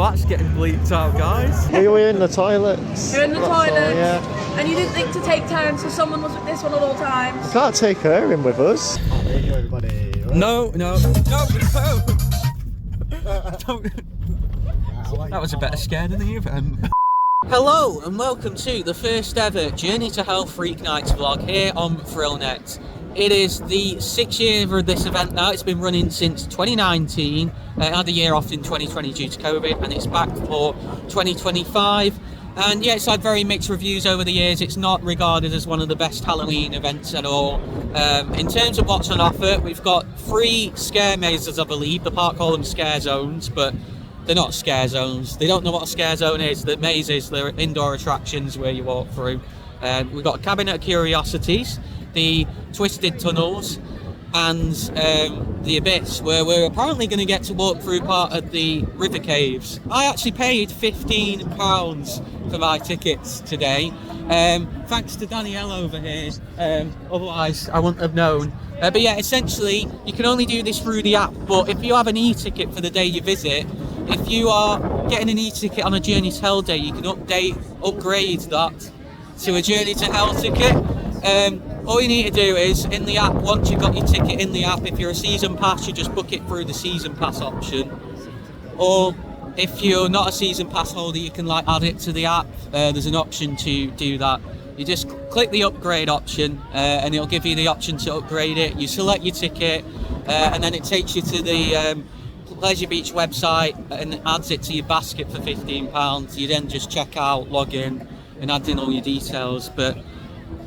Well, that's getting bleeped out, guys. We were in the toilets. You're in the toilet, yeah. and you didn't think to take turns, so someone was with this one at all times. Can't take her in with us. There you go, everybody. No. Don't. That was a better scare than the event. Hello and welcome to the first ever Journey to Hell Freak Nights vlog here on ThrillNet. It is the 6th year of this event now. It's been running since 2019. It had a year off in 2020 due to COVID, and it's back for 2025. And yeah, it's had very mixed reviews over the years. It's not regarded as one of the best Halloween events at all. In terms of what's on offer, we've got 3 scare mazes, I believe. The park call them scare zones, but they're not scare zones. They don't know what a scare zone is. The mazes, they're indoor attractions where you walk through. We've got Cabinet of Curiosities, the Twisted Tunnels, and the Abyss, where we're apparently going to get to walk through part of the river caves. I actually paid £15 for my tickets today, thanks to Danielle over here. Otherwise I wouldn't have known. But yeah, essentially you can only do this through the app, but if you have an e-ticket for the day you visit, if you are getting an e-ticket on a Journey to Hell day, you can upgrade that to a Journey to Hell ticket. All you need to do is, in the app, once you've got your ticket in the app, if you're a season pass, you just book it through the season pass option. Or if you're not a season pass holder, you can add it to the app. There's an option to do that. You just click the upgrade option and it'll give you the option to upgrade it. You select your ticket and then it takes you to the Pleasure Beach website and adds it to your basket for £15. You then just check out, log in and add in all your details. But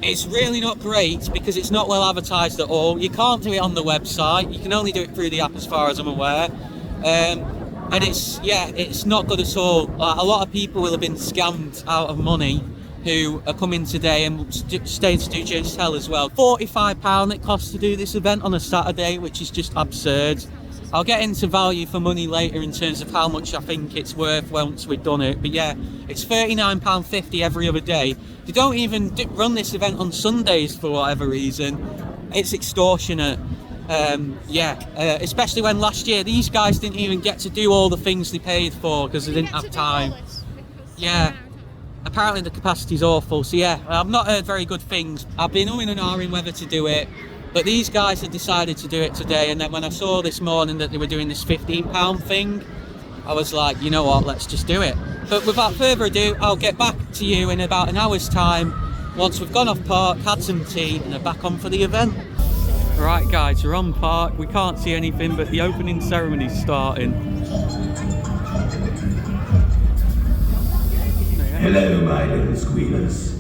it's really not great because it's not well advertised at all. You can't do it on the website. You can only do it through the app as far as I'm aware. And it's not good at all. A lot of people will have been scammed out of money who are coming today and staying to do Journey to Hell as well. £45 it costs to do this event on a Saturday, which is just absurd. I'll get into value for money later in terms of how much I think it's worth once we've done it. But yeah, it's £39.50 every other day. They don't even run this event on Sundays for whatever reason. It's extortionate. Especially when last year these guys didn't even get to do all the things they paid for because they didn't have time. Yeah, apparently the capacity's awful. So yeah, I've not heard very good things. I've been umming and ahhing whether to do it, but these guys had decided to do it today. And then when I saw this morning that they were doing this £15 thing, I was like, you know what, let's just do it. But without further ado, I'll get back to you in about an hour's time once we've gone off park, had some tea, and are back on for the event. Right guys, we're on park. We can't see anything, but the opening ceremony's starting. Hello, my little squealers.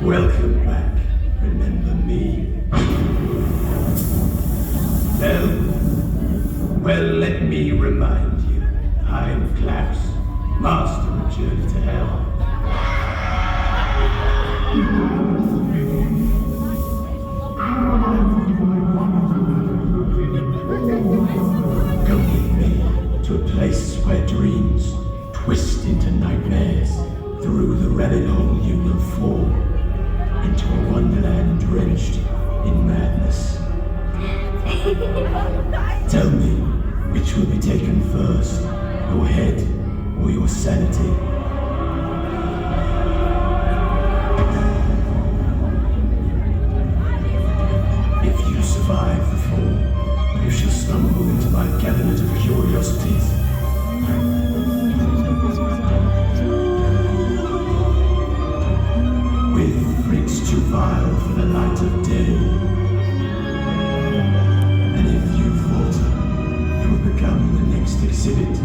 Welcome back. Remember me? Well, let me remind you. I'm Klaus, master of Journey to Hell. Come with me to a place where dreams twist into nightmares. Through the rabbit hole you will fall into a wonderland drenched in madness. Tell me, which will be taken first, your head or your sanity? If you survive the fall, you shall stumble into my Cabinet of Curiosities. With freaks too vile for the light of day. And if you falter, you will become the next exhibit.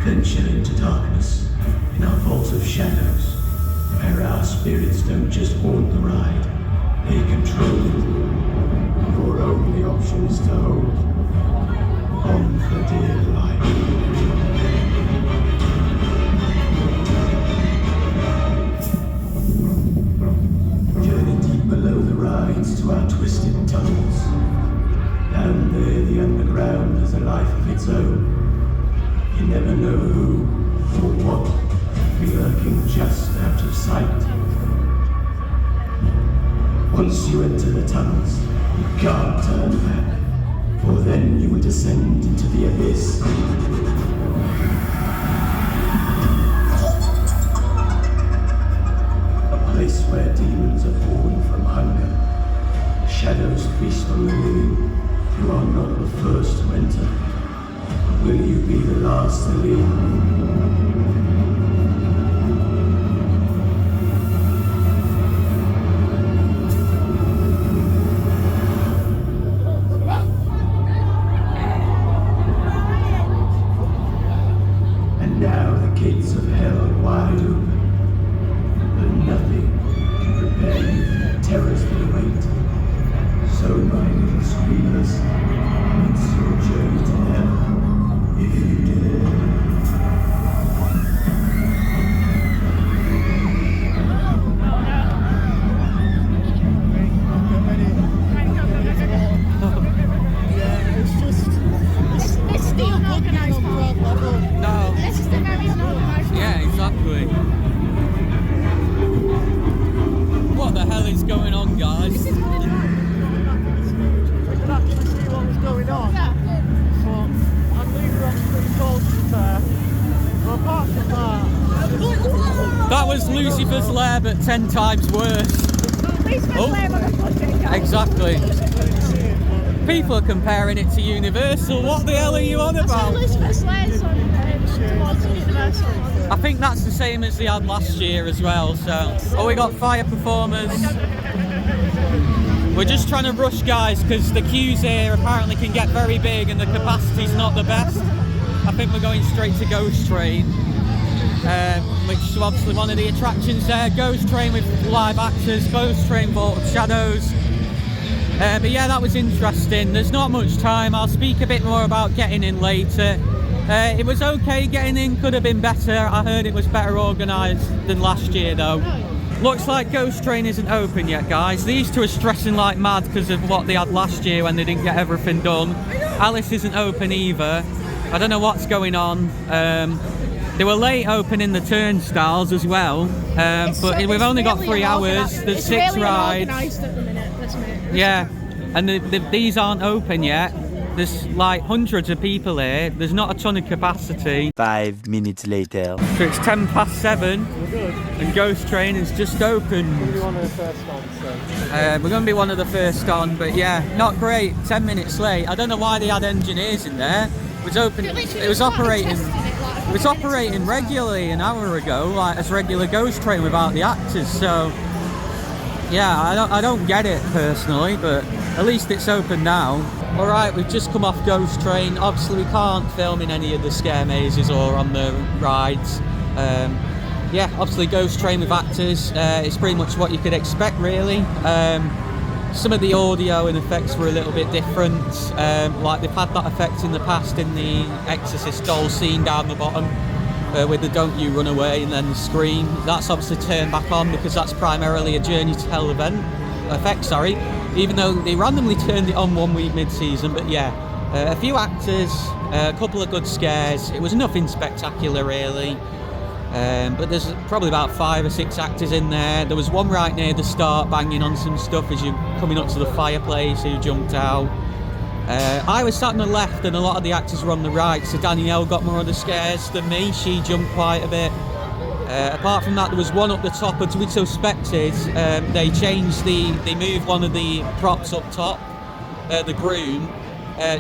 Venture into darkness, in our vault of shadows, where our spirits don't just haunt the ride, they control it. Your only option is to hold on for dear life. Journey deep below the rides to our twisted tunnels. Down there the underground has a life of its own. You never know who or what will be lurking just out of sight. Once you enter the tunnels, you can't turn back, for then you will descend into the abyss. A place where demons are born from hunger. Shadows feast on the living. You are not the first to enter, but will you be the last to leave? And now the gates of hell are wide open, but nothing can prepare you for the terrors that await. So, my little screamers, it's your journey to hell, if you dare. It's still organised part. No. This is the very organised. Yeah, exactly. What the hell is going on, guys? We could actually see what was going on. Yeah. But I believe we're on pretty cold to be fair. But apart from that, That was Lucifer's Lair, but 10 times worse. Please Oh. play on the footage. Exactly. People are comparing it to Universal. What the hell are you on about? Lucifer's Lair's on towards Universal. I think that's the same as they had last year as well. So, oh, we got fire performers. We're just trying to rush, guys, because the queues here apparently can get very big and the capacity's not the best. I think we're going straight to Ghost Train, which is obviously one of the attractions there. Ghost Train with live actors, Ghost Train Vault of Shadows. But yeah, that was interesting. There's not much time. I'll speak a bit more about getting in later. It was okay getting in, could have been better. I heard it was better organised than last year though. Looks like Ghost Train isn't open yet, guys. These two are stressing like mad because of what they had last year when they didn't get everything done. Alice isn't open either. I don't know what's going on. They were late opening the turnstiles as well, but we've only got 3 hours. There's 6 rides. At the minute, let's admit. Yeah, and these aren't open yet. There's like hundreds of people here. There's not a ton of capacity. 5 minutes later. So it's 7:10 and Ghost Train is just opened. we'll be one of the first ones. So. We're going to be one of the first on, but yeah, not great. 10 minutes late. I don't know why they had engineers in there. It was open. It was operating. It was operating regularly an hour ago, like as regular Ghost Train without the actors. So yeah, I don't get it personally, but at least it's open now. All right, we've just come off Ghost Train. Obviously, we can't film in any of the scare mazes or on the rides. Yeah, obviously Ghost Train with actors. It's pretty much what you could expect, really. Some of the audio and effects were a little bit different. Like they've had that effect in the past in the Exorcist doll scene down the bottom with the "Don't You Run Away" and then the scream. That's obviously turned back on because that's primarily a Journey to Hell effect. Sorry, even though they randomly turned it on 1 week mid-season. But yeah, a few actors, a couple of good scares. It was nothing spectacular really. But there's probably about 5 or 6 actors in there. There was one right near the start banging on some stuff as you're coming up to the fireplace who jumped out. I was sat on the left and a lot of the actors were on the right, so Danielle got more of the scares than me. She jumped quite a bit. Apart from that, there was one up the top, as we suspected. They moved one of the props up top, the groom.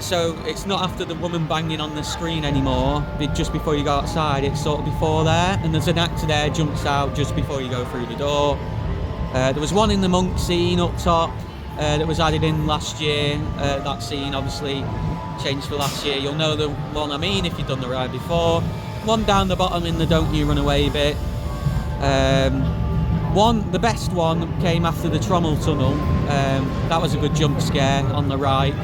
So it's not after the woman banging on the screen anymore, just before you go outside, it's sort of before there, and there's an actor there jumps out just before you go through the door. There was one in the monk scene up top that was added in last year. That scene obviously changed for last year. You'll know the one I mean if you've done the ride before. One down the bottom in the "Don't You Run Away" bit. The best one came after the trommel tunnel. That was a good jump scare on the right.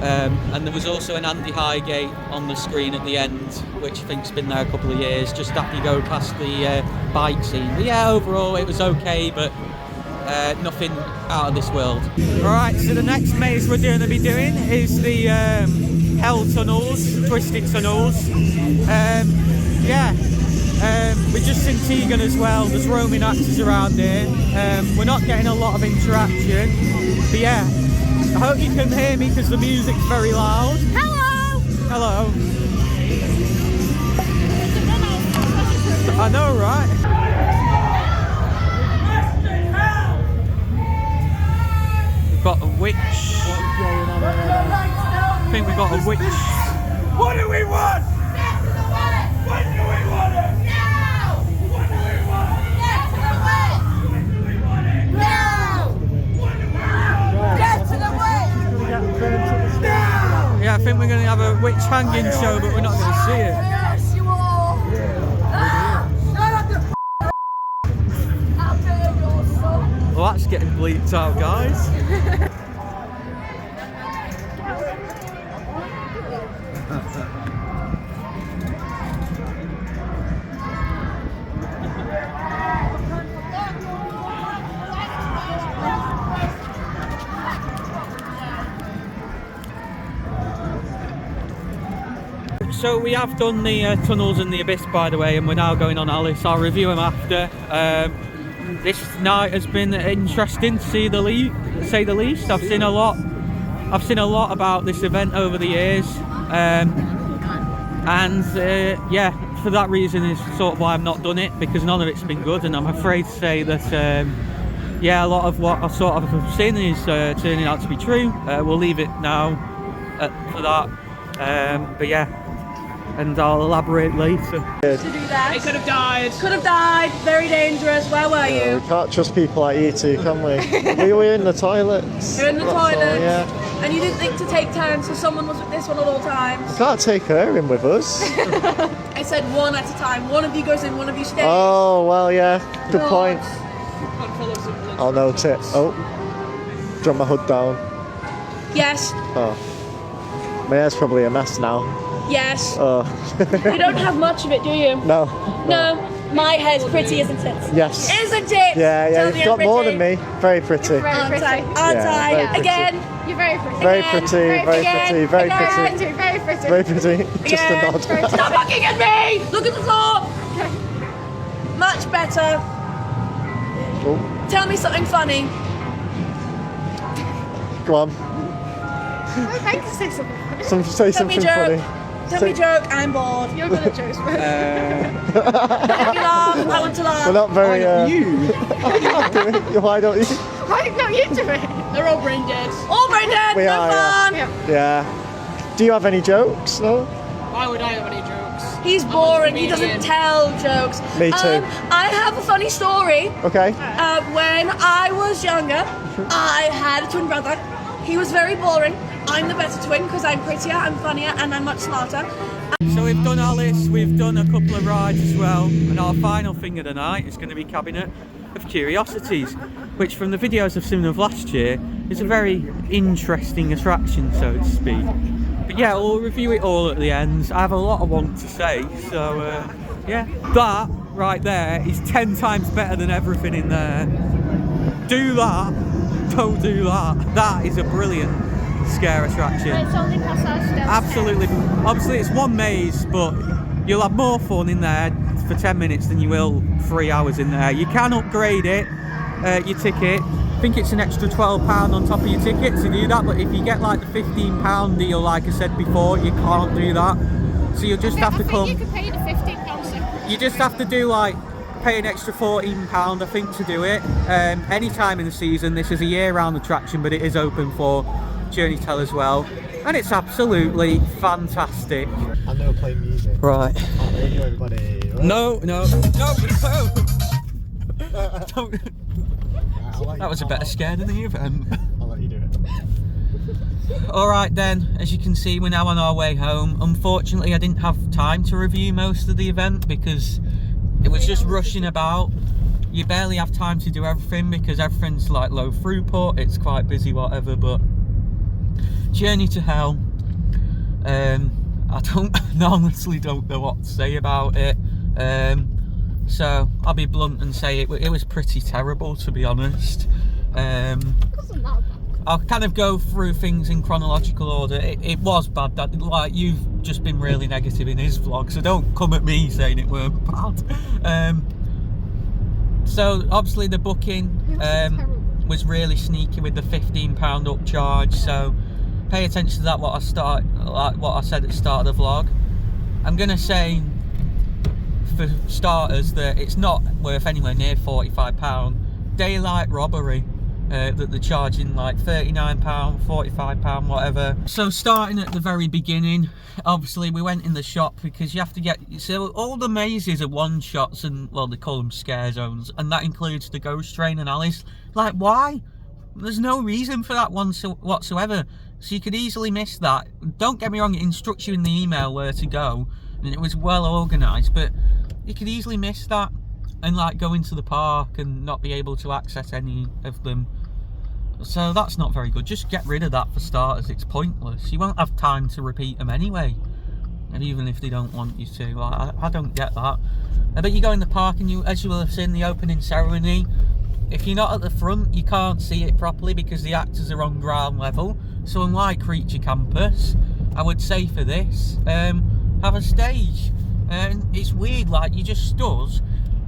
And there was also an Andy Highgate on the screen at the end, which I think's been there a couple of years, just after you go past the bike scene. But yeah, overall it was okay, but nothing out of this world. Alright, so the next maze we're going to be doing is the Hell Tunnels, Twisted Tunnels. Yeah, We're just in Tegan as well. There's roaming actors around here. We're not getting a lot of interaction. But yeah, I hope you can hear me because the music's very loud. Hello! Hello. I know, right? We've got a witch. I think we've got a witch. What do we want? When do we want it? Now! When do we want it? Get to the witch! When do we want it? Now! When do we want it? Get to the witch! Now! Yeah, I think we're going to have a witch hanging show, but we're not going to see it. Yes, you are! Shut up, you How dare your son! Well, that's getting bleeped out, guys. So we have done the tunnels and the abyss, by the way, and we're now going on Alice. I'll review them after. This night has been interesting to say the least. I've seen a lot about this event over the years, yeah, for that reason is sort of why I've not done it, because none of it's been good, and I'm afraid to say that yeah, a lot of what I sort of have seen is turning out to be true. We'll leave it now for that, but yeah, and I'll elaborate later. To do that. It could have died. Could have died. Very dangerous. Where were you? We can't trust people like you two, can we? We were in the toilets. You're in the that's all, toilet. yeah. And you didn't think to take turns, so someone was with this one at all times. Can't take her in with us. I said one at a time. One of you goes in, one of you stays. Oh, well, yeah. Good God. point. I'll note it. Oh. Drop my hood down. Yes. Oh. My hair's probably a mess now. Yes. Oh. You don't have much of it, do you? No. No. My hair's pretty, isn't it? Yes. Isn't it? Yeah, Tell you've me got I'm more pretty. than me. Very pretty. Aren't I? Aren't Yeah, I? very pretty. Again. You're very pretty. Very Again. pretty, very Again. pretty, very Again. pretty. Very pretty. Very pretty. Just a Again. nod. Stop looking at me! Look at the floor! Much better. Oh, Tell me something funny. go on. I can say something. Say Tell me something a joke. funny. Tell me a joke. I'm bored. You're good at jokes, bro. Let me laugh. I want to laugh. We're not very. You? Why don't you? Why don't you do it? They're all brain dead. All brain dead. We no are, fun. Yeah. Yeah. Do you have any jokes? No. Why would I have any jokes? He's boring. He doesn't tell jokes. Me too. I have a funny story. Okay. When I was younger, I had a twin brother. He was very boring. I'm the better twin because I'm prettier, I'm funnier, and I'm much smarter. So we've done Alice, we've done a couple of rides as well, and our final thing of the night is going to be Cabinet of Curiosities, which from the videos I've seen of last year is a very interesting attraction, so to speak. But yeah, we'll review it all at the end. I have a lot I want to say, so yeah. That right there is 10 times better than everything in there. Do that, don't do that. That is a brilliant scare attraction. It's only Pasaje del Terror. Absolutely. Obviously it's one maze, but you'll have more fun in there for 10 minutes than you will 3 hours in there. You can upgrade it, your ticket. I think it's an extra £12 on top of your ticket to do that, but if you get like the £15 deal, like I said before, you can't do that. So you'll just have to come. You could pay the £15 separate. You just have to do like, pay an extra £14 I think to do it. Any time in the season. This is a year-round attraction, but it is open for Journey Tell as well, and it's absolutely fantastic. I know playing music. Right. Oh, radio everybody. No. Don't. That was a better scare than the event. I'll let you do it. Alright then, as you can see, we're now on our way home. Unfortunately, I didn't have time to review most of the event because it was just rushing about. You barely have time to do everything because everything's like low throughput, it's quite busy, whatever, but Journey to Hell, I honestly don't know what to say about it. So I'll be blunt and say it was pretty terrible, to be honest. I'll kind of go through things in chronological order. It was bad. Like, you've just been really negative in his vlog, so don't come at me saying it weren't bad. So obviously the booking was really sneaky with the £15 upcharge. So pay attention to that. What I said at the start of the vlog. I'm gonna say, for starters, that it's not worth anywhere near £45. Daylight robbery. That they're charging like £39, £45, whatever. So starting at the very beginning, obviously we went in the shop because you have to get, so all the mazes are one shots, and well, they call them scare zones, and that includes the ghost train and alleys. Like, why? There's no reason for that one whatsoever. So you could easily miss that. Don't get me wrong, it instructs you in the email where to go, and it was well organised, but you could easily miss that and like go into the park and not be able to access any of them. So that's not very good. Just get rid of that for starters. It's pointless. You won't have time to repeat them anyway, and even if they don't want you to. I don't get that. But you go in the park and you, as you will have seen the opening ceremony, if you're not at the front you can't see it properly because the actors are on ground level. So unlike Creature Campus, I would say for this, have a stage. And it's weird, like, you just stood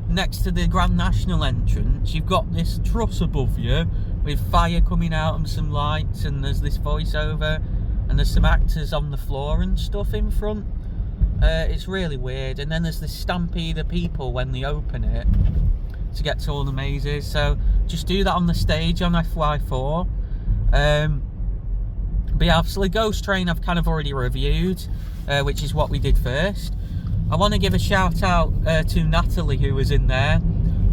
next to the Grand National entrance, you've got this truss above you with fire coming out and some lights, and there's this voiceover, and there's some actors on the floor and stuff in front. It's really weird. And then there's this stampede of people when they open it to get to all the mazes. So just do that on the stage on FY4. But yeah, obviously Ghost Train I've kind of already reviewed, which is what we did first. I want to give a shout out to Natalie, who was in there.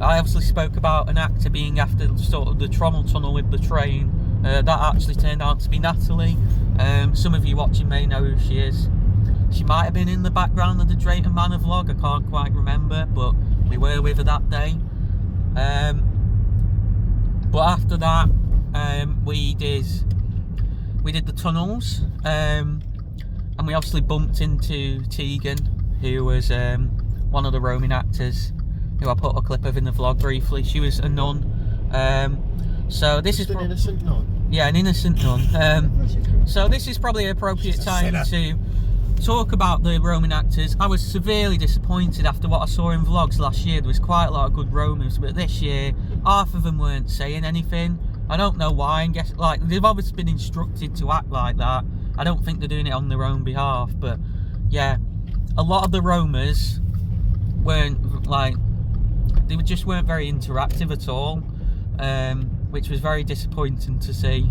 I obviously spoke about an actor being after sort of the Trommel tunnel with the train. That actually turned out to be Natalie. Some of you watching may know who she is. She might have been in the background of the Drayton Manor vlog, I can't quite remember, but we were with her that day. But after that, we did the tunnels, and we obviously bumped into Tegan, who was one of the roaming actors, who I put a clip of in the vlog briefly. She was a nun. So this is an innocent nun. Yeah, an innocent nun. So this is probably an appropriate time to talk about the roaming actors. I was severely disappointed after what I saw in vlogs last year. There was quite a lot of good roamers, but this year half of them weren't saying anything. I don't know why, and guess, like, they've obviously been instructed to act like that. I don't think they're doing it on their own behalf, but yeah, a lot of the roamers weren't, like, they just weren't very interactive at all, which was very disappointing to see.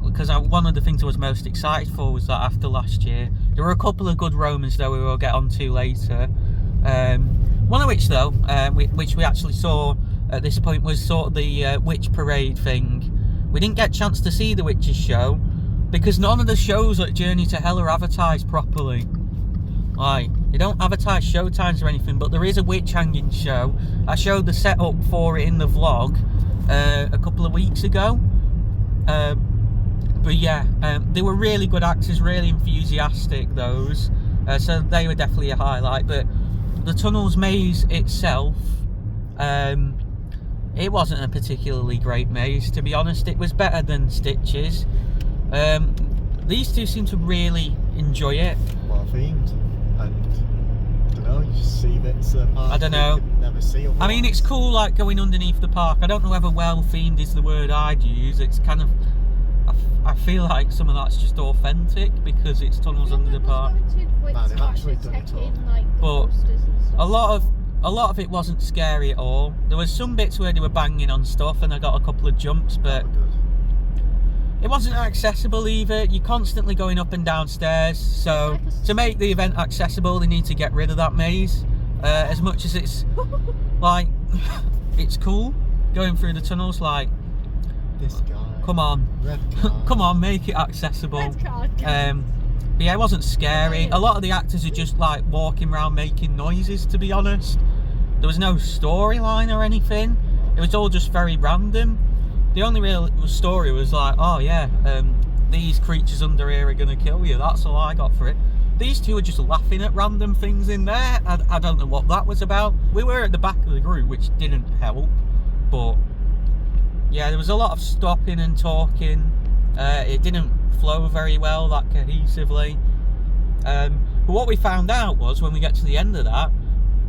Because one of the things I was most excited for was that after last year, there were a couple of good roamers though we will get on to later. One of which though, which we actually saw at this point, was sort of the witch parade thing. We didn't get a chance to see the witches show because none of the shows at Journey to Hell are advertised properly. Like, they don't advertise show times or anything, but there is a witch hanging show. I showed the setup for it in the vlog a couple of weeks ago. But yeah, they were really good actors, really enthusiastic, those. So they were definitely a highlight. But the Tunnels maze itself, it wasn't a particularly great maze, to be honest. It was better than Stitches. These two seem to really enjoy it. Well themed, and I don't know, you just see bits of the park. I don't know. You could never see otherwise. I mean, it's cool, like, going underneath the park. I don't know whether well themed is the word I'd use. It's kind of, I feel like some of that's just authentic because it's tunnels under the park. Man, they've actually done it all. But a lot of it wasn't scary at all. There was some bits where they were banging on stuff and I got a couple of jumps, but it wasn't accessible either. You're constantly going up and down stairs, so to make the event accessible they need to get rid of that maze. As much as it's like, it's cool going through the tunnels, like, This guy. come on, Red card. come on, make it accessible. Red card. But yeah, it wasn't scary. A lot of the actors are just like walking around making noises, to be honest. There was no storyline or anything. It was all just very random. The only real story was like, oh yeah, these creatures under here are gonna kill you. That's all I got for it. These two were just laughing at random things in there. I don't know what that was about. We were at the back of the group, which didn't help, but yeah, there was a lot of stopping and talking. It didn't flow very well, that cohesively. But what we found out was, when we get to the end of that,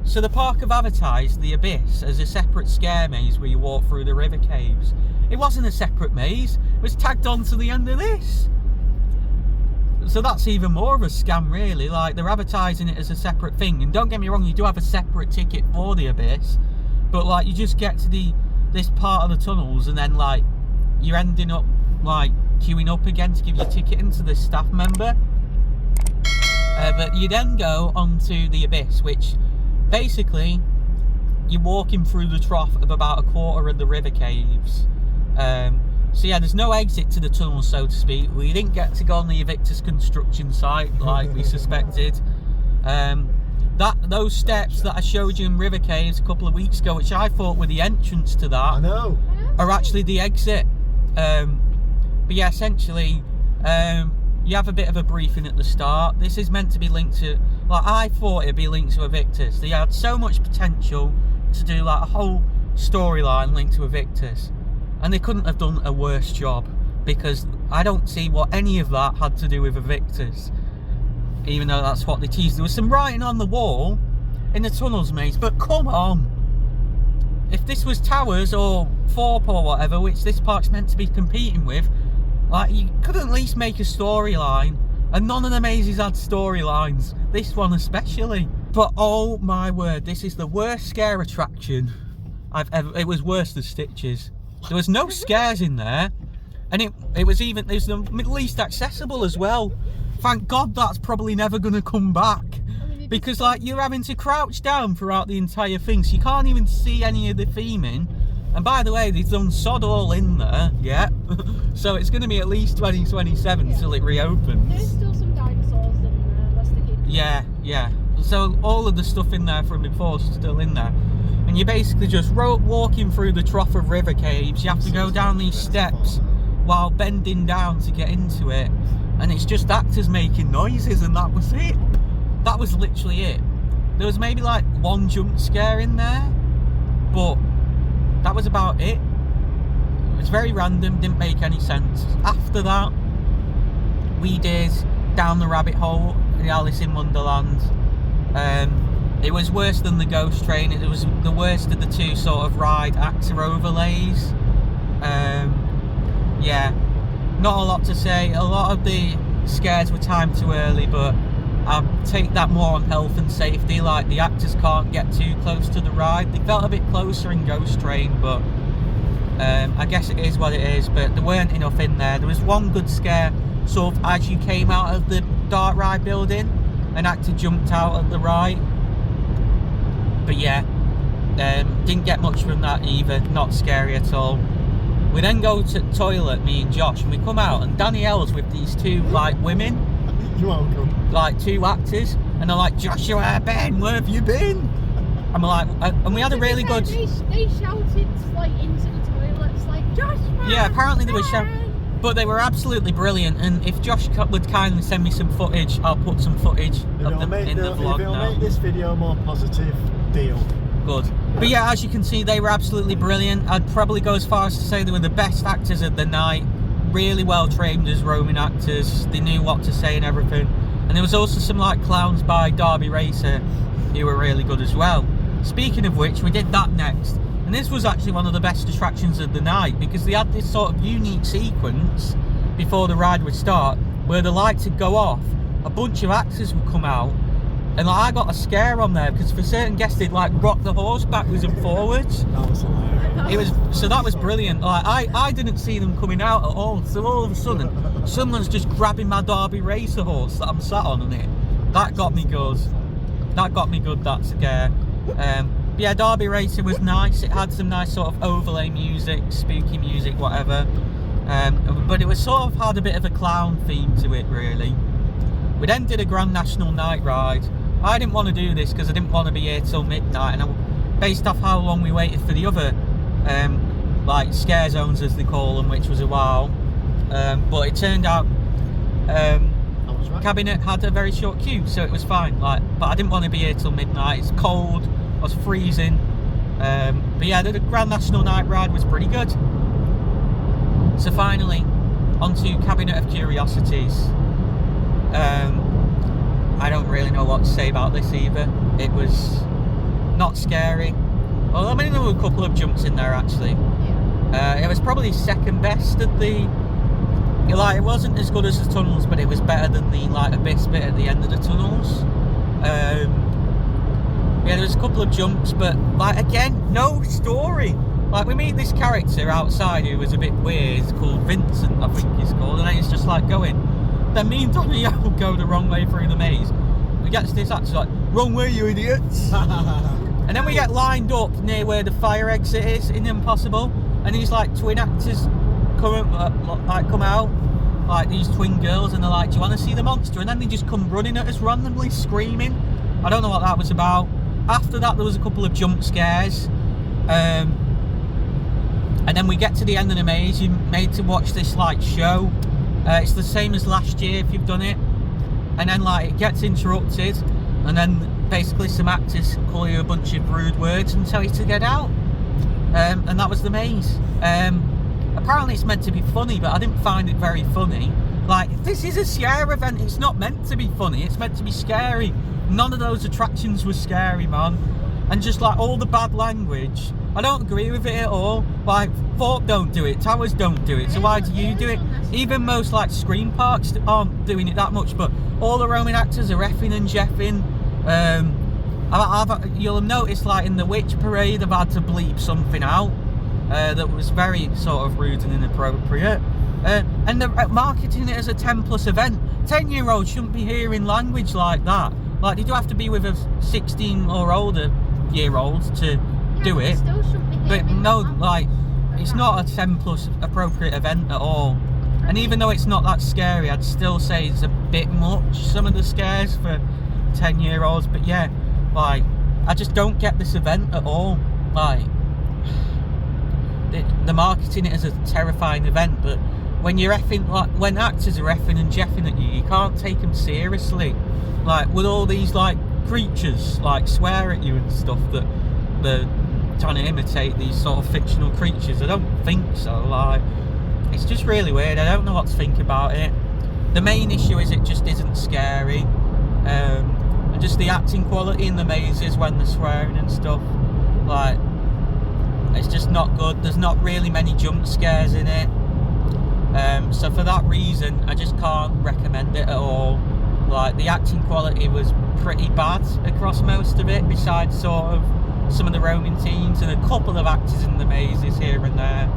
so the park have advertised the Abyss as a separate scare maze where you walk through the river caves. It wasn't a separate maze, it was tagged on to the end of this. So that's even more of a scam, really. Like, they're advertising it as a separate thing. And don't get me wrong, you do have a separate ticket for the Abyss, but like, you just get to this part of the tunnels and then like you're ending up like queuing up again to give your ticket into this staff member. But you then go onto the Abyss, which basically you're walking through the trough of about a quarter of the river caves. So yeah, there's no exit to the tunnel, so to speak. We didn't get to go on the Evictus construction site like we suspected. Those steps that I showed you in River Caves a couple of weeks ago, which I thought were the entrance to that, I know, are actually the exit. But yeah, essentially, you have a bit of a briefing at the start. This is meant to be linked to, like, I thought it'd be linked to Evictus. They had so much potential to do like a whole storyline linked to Evictus, and they couldn't have done a worse job, because I don't see what any of that had to do with Evictus, even though that's what they teased. There was some writing on the wall in the tunnels maze, but come on, if this was Towers or Thorpe or whatever, which this park's meant to be competing with, like, you could at least make a storyline, and none of the mazes had storylines, this one especially. But oh my word, this is the worst scare attraction I've ever. It was worse than Stitches. There was no scares in there, and it was the least accessible as well. Thank God that's probably never going to come back, because like, you're having to crouch down throughout the entire thing, so you can't even see any of the theming. And by the way, they've done sod all in there, yeah. So it's going to be at least 2027 till it reopens. There's still some dinosaurs in there, unless they keep... Yeah. So all of the stuff in there from before is still in there. And you're basically just walking through the trough of river caves. You have to go down these steps while bending down to get into it. And it's just actors making noises, and that was it. That was literally it. There was maybe like one jump scare in there, but that was about it. It was very random, didn't make any sense. After that, we did Down the Rabbit Hole, the Alice in Wonderland. It was worse than the Ghost Train. It was the worst of the two sort of ride actor overlays. Yeah, not a lot to say. A lot of the scares were timed too early, but I take that more on health and safety. Like, the actors can't get too close to the ride. They felt a bit closer in Ghost Train, but I guess it is what it is. But there weren't enough in there. There was one good scare sort of as you came out of the dark ride building. An actor jumped out at the right. But yeah, didn't get much from that either. Not scary at all. We then go to the toilet, me and Josh, and we come out, and Danielle's with these two like women. You're welcome. Like two actors, and they're like, "Joshua, Ben, where have you been?" And we're like, and we had a really good. They shouted like into the toilets, like, "Joshua!" Yeah, apparently they were shouting, but they were absolutely brilliant. And if Josh would kindly send me some footage, I'll put some footage of them in the vlog If it'll now. make this video more positive, deal. Good. But yeah, as you can see, they were absolutely brilliant. I'd probably go as far as to say they were the best actors of the night. Really well trained as roaming actors. They knew what to say and everything. And there was also some like clowns by Derby Racer who were really good as well. Speaking of which, we did that next. And this was actually one of the best attractions of the night, because they had this sort of unique sequence before the ride would start where the lights would go off, a bunch of actors would come out, and like, I got a scare on there because for certain guests they'd like rock the horse backwards and forwards. That was hilarious. That was brilliant. Like, I didn't see them coming out at all. So all of a sudden, someone's just grabbing my Derby Racer horse that I'm sat on, and that got me good. That scare. Yeah, Derby Racer was nice. It had some nice sort of overlay music, spooky music, whatever. But it was sort of had a bit of a clown theme to it, really. We then did a Grand National Night Ride. I didn't want to do this because I didn't want to be here till midnight, and based off how long we waited for the other like scare zones, as they call them, which was a while. But it turned out Right. Cabinet had a very short queue, so it was fine. Like, but I didn't want to be here till midnight. It's cold. I was freezing. But yeah, the Grand National Night Ride was pretty good. So finally, onto Cabinet of Curiosities. I don't really know what to say about this either. It was not scary. Well, I mean, there were a couple of jumps in there actually. It was probably second best at the. Like, it wasn't as good as the tunnels, but it was better than the like abyss bit at the end of the tunnels. Yeah, there was a couple of jumps, but like again, no story. Like, we meet this character outside who was a bit weird, called Vincent, I think he's called, and then he's just like going. Then me and Donnie go the wrong way through the maze. We get to this actor like, wrong way, you idiots. And then we get lined up near where the fire exit is in Impossible, and these like twin actors come out, like these twin girls, and they're like, do you want to see the monster? And then they just come running at us randomly, screaming. I don't know what that was about. After that, there was a couple of jump scares. And then we get to the end of the maze. You're made to watch this like show. It's the same as last year if you've done it. And then like it gets interrupted, and then basically some actors call you a bunch of rude words and tell you to get out. And that was the maze. Apparently it's meant to be funny, but I didn't find it very funny. Like, this is a scare event. It's not meant to be funny. It's meant to be scary. None of those attractions were scary, man. And just like all the bad language, I don't agree with it at all. Like, Fork don't do it, Towers don't do it, so why do you do it? Even most like Scream parks aren't doing it that much, but all the Roman actors are effing and jeffing. You'll have noticed like in the Witch Parade I've had to bleep something out that was very sort of rude and inappropriate. And they're marketing it as a 10+ event. 10-year-olds shouldn't be hearing language like that. Like, they do have to be with a 16 or older year-old to do it. But no, like, it's not a 10+ appropriate event at all. And even though it's not that scary, I'd still say it's a bit much, some of the scares for 10-year-olds. But yeah, like, I just don't get this event at all. Like, they're marketing it as a terrifying event, but when you're effing, like, when actors are effing and jeffing at you, you can't take them seriously. Like, with all these like creatures like swear at you and stuff, that they're trying to imitate these sort of fictional creatures. I don't think so. Like, it's just really weird. I don't know what to think about it. The main issue is it just isn't scary, and just the acting quality in the mazes when they're swearing and stuff. Like, it's just not good. There's not really many jump scares in it. So for that reason, I just can't recommend it at all. Like, the acting quality was pretty bad across most of it, besides sort of some of the roaming teams and a couple of actors in the mazes here and there.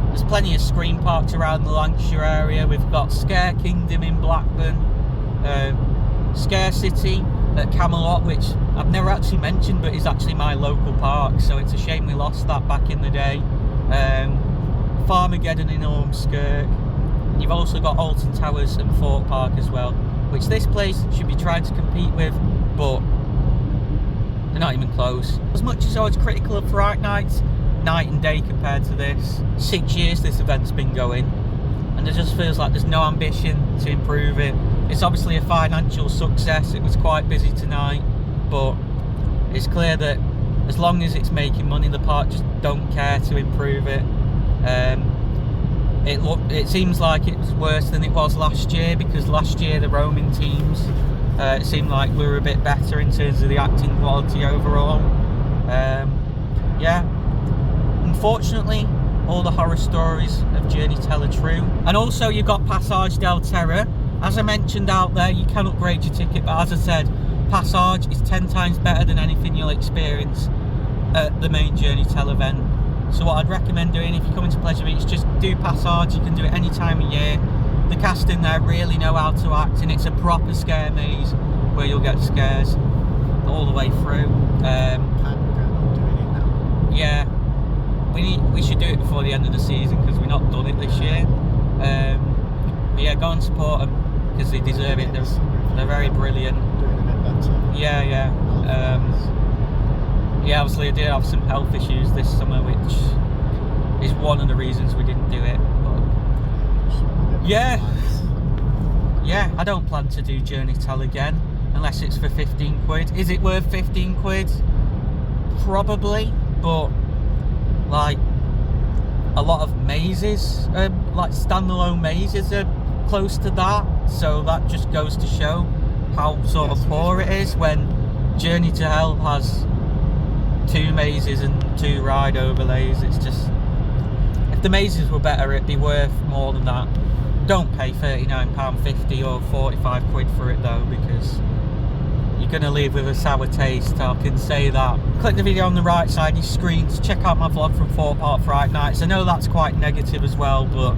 There's plenty of Scream parks around the Lancashire area. We've got Scare Kingdom in Blackburn, Scare City at Camelot, which I've never actually mentioned, but is actually my local park, so it's a shame we lost that back in the day. Farmageddon in Ormskirk. You've also got Alton Towers and Fort Park as well, which this place should be trying to compete with, but they're not even close. As much as I was critical of Fright Nights, night and day compared to this. 6 years this event's been going, and it just feels like there's no ambition to improve it. It's obviously a financial success. It was quite busy tonight, but it's clear that as long as it's making money, the park just don't care to improve it. It seems like it's worse than it was last year, because last year the roaming teams, it seemed like we were a bit better in terms of the acting quality overall. Yeah, unfortunately all the horror stories of Journey tell are true. And also you've got Pasaje del Terror. As I mentioned out there, you can upgrade your ticket, but as I said, Passage is 10 times better than anything you'll experience at the main Journey Tell event. So what I'd recommend doing if you're coming to Pleasure Beach, just do Passage. You can do it any time of year. The cast in there really know how to act, and it's a proper scare maze where you'll get scares all the way through. Yeah, we should do it before the end of the season, because we've not done it this year. But yeah, go and support them, because they deserve it. They're very brilliant. Yeah. Yeah, obviously I did have some health issues this summer, which is one of the reasons we didn't do it. But yeah, I don't plan to do Journey Tell again unless it's for 15 quid. Is it worth 15 quid? Probably, but like, a lot of mazes, like standalone mazes, are close to that. So that just goes to show how sort of poor it is when Journey to Hell has 2 mazes and 2 ride overlays. It's just, if the mazes were better, it'd be worth more than that. Don't pay £39.50 or 45 quid for it though, because you're going to leave with a sour taste, I can say that. Click the video on the right side of your screen to check out my vlog from Thorpe Park Fright Nights. I know that's quite negative as well, but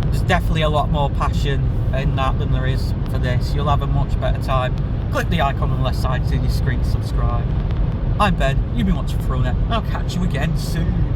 there's definitely a lot more passion in that than there is for this. You'll have a much better time. Click the icon on the left side of your screen to subscribe. I'm Ben, you've been watching Thrill Net. I'll catch you again soon.